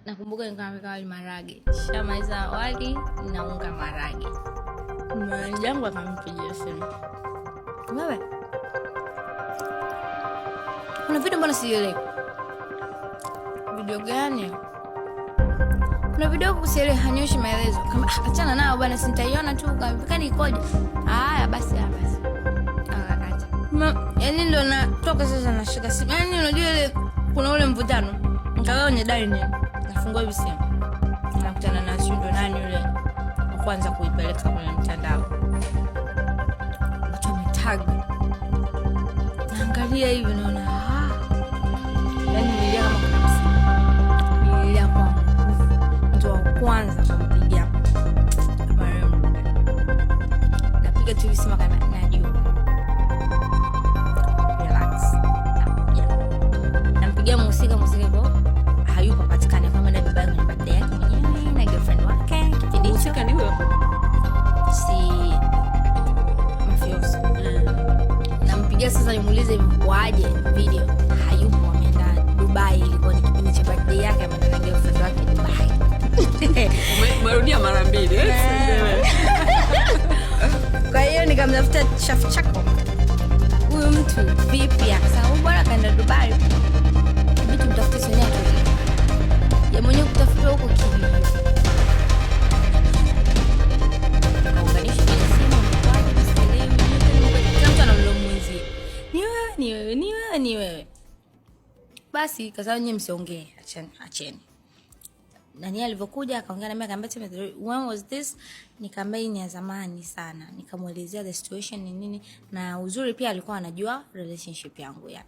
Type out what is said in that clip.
nakumbuka nikamweka wali marage. Shamaliza wali na unga marage. Mwanangu yangu akampigia simu. Wewe? Kuna video mbona sielewi? Video gani? Kuna video kusielewi hanyoshi maelezo. Kama achana nao bwana, sitaiona tu kama ikoje. Haya basi. Yaani ndo natoka sasa nashika simu. Yaani unajua ile kuna ule mvutano. Nikawa kwenye dining, nafungua hivi simu. Nakutana na Shindo nani yule wa kwanza kuipeleka kwenye mtandao. Watu wametag. Naangalia hivi naona yaani nilia kama kuna nilia kwa mtu wa kwanza kumpigia marehemu. Napiga tu simu kama najua. Nampigia musika hivyo hayupo patikana kama na baba yangu nyumbani yake mwenyewe na girlfriend wake. Kipindi hicho ni wewe si mafioso. Nampigia sasa nimuulize imekwaje video. Hayupo, ameenda Dubai. Ilikuwa ni kipindi cha birthday yake, ameenda na girlfriend wake Dubai. Umerudia mara mbili Kwa hiyo nikamtafuta chef chako. Huyu mtu vipi akasema bwana kaenda Dubai. Vitu mtafute sio yake. Ya mwenyewe kutafuta huko kivi. Kaunganisha kwenye simu kwa mstelewi. Kila mtu anamlaumu mwenzie. Ni wewe. Basi kaza nyinyi msiongee, acheni. Nani alivyokuja akaongea na mimi akamwambia when was this? Nikamwambia ni ya zamani sana. Nikamuelezea the situation ni nini, na uzuri pia alikuwa anajua relationship yangu ya